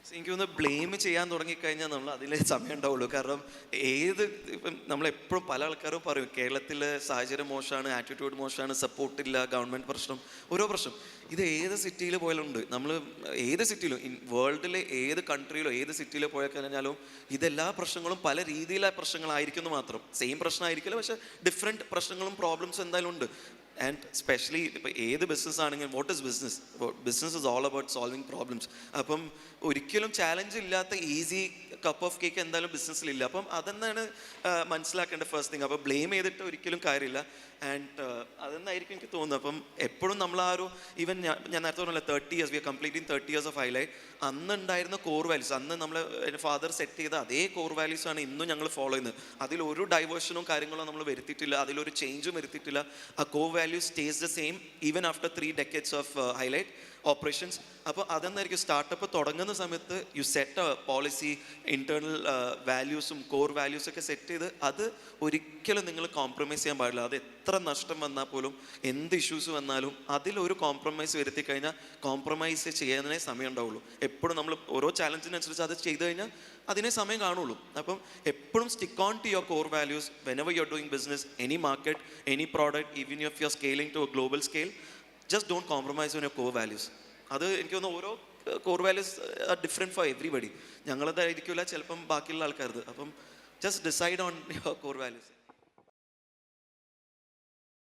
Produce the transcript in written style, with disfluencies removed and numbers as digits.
എനിക്ക് തോന്നുന്നു ബ്ലെയിം ചെയ്യാൻ തുടങ്ങിക്കഴിഞ്ഞാൽ നമ്മൾ അതിലേ സമയം ഉണ്ടാവുള്ളൂ. കാരണം ഇപ്പം നമ്മളെപ്പോഴും പല ആൾക്കാരും പറയും കേരളത്തിൽ സാഹചര്യം മോശമാണ്, ആറ്റിറ്റ്യൂഡ് മോശമാണ്, സപ്പോർട്ടില്ല, ഗവൺമെൻറ് പ്രശ്നം, ഓരോ പ്രശ്നം. ഇത് ഏത് സിറ്റിയിൽ പോയാലുണ്ട്. നമ്മൾ ഏത് സിറ്റിയിലും വേൾഡിലെ ഏത് കൺട്രിയിലോ ഏത് സിറ്റിയിൽ പോയി കഴിഞ്ഞാലും ഇതെല്ലാ പ്രശ്നങ്ങളും പല രീതിയിലെ പ്രശ്നങ്ങളായിരിക്കുന്നു മാത്രം. സെയിം പ്രശ്നമായിരിക്കില്ല, പക്ഷേ ഡിഫറെൻറ്റ് പ്രശ്നങ്ങളും പ്രോബ്ലംസും എന്തായാലും ഉണ്ട്. ആൻഡ് സ്പെഷ്യലി ഇപ്പോൾ ഏത് ബിസിനസ് ആണെങ്കിലും what is business? Business is all about solving problems. അപ്പം ഒരിക്കലും ചാലഞ്ച് ഇല്ലാത്ത ഈസി കപ്പ് ഓഫ് കേക്ക് എന്തായാലും ബിസിനസ്സിലില്ല. അപ്പം അതെന്നാണ് മനസ്സിലാക്കേണ്ട ഫസ്റ്റ് തിങ്. അപ്പോൾ ബ്ലെയിം ചെയ്തിട്ട് ഒരിക്കലും കാര്യമില്ല. ആൻഡ് അതെന്നായിരിക്കും എനിക്ക് തോന്നുന്നത്. അപ്പം എപ്പോഴും നമ്മൾ ആ ഒരു ഈവൻ ഞാൻ നേരത്തെ പറഞ്ഞില്ല 30 years, we are completing 30 years of highlight. അന്ന് ഉണ്ടായിരുന്ന കോർ വാല്യൂസ്, അന്ന് നമ്മൾ എൻ്റെ ഫാദർ സെറ്റ് ചെയ്ത അതേ കോർ വാല്യൂസ് ആണ് ഇന്നും ഞങ്ങൾ ഫോളോ ചെയ്യുന്നത്. അതിലൊരു ഡൈവേർഷനോ കാര്യങ്ങളോ നമ്മൾ വരുത്തിയിട്ടില്ല, അതിലൊരു ചേഞ്ചും വരുത്തിയിട്ടില്ല. ആ core value stays the same even after 3 decades of highlight operations. അപ്പോൾ അതെന്നായിരിക്കും സ്റ്റാർട്ടപ്പ് തുടങ്ങുന്ന സമയത്ത് you set a policy, internal വാല്യൂസും കോർ വാല്യൂസൊക്കെ സെറ്റ് ചെയ്ത് അത് ഒരിക്കലും നിങ്ങൾ കോംപ്രമൈസ് ചെയ്യാൻ പാടില്ല. അത് എത്ര നഷ്ടം വന്നാൽ പോലും എന്ത് ഇഷ്യൂസ് വന്നാലും അതിലൊരു കോംപ്രമൈസ് വരുത്തി കഴിഞ്ഞാൽ കോംപ്രമൈസ് ചെയ്യാനേ സമയം ഉണ്ടാവുള്ളൂ. എപ്പോഴും നമ്മൾ ഓരോ ചാലഞ്ചിനനുസരിച്ച് അത് ചെയ്ത് കഴിഞ്ഞാൽ അതിനെ സമയം കാണുള്ളൂ. അപ്പം എപ്പോഴും stick on to your core values whenever you are doing business, any market, any product, even if you are scaling to a global scale, just don't compromise on your core values. അത് എനിക്ക് തോന്നുന്നു ഓരോ core values are different for everybody. ഞങ്ങളതായിരിക്കില്ല ചിലപ്പം ബാക്കിയുള്ള ആൾക്കാരത്. അപ്പം just decide on your core values.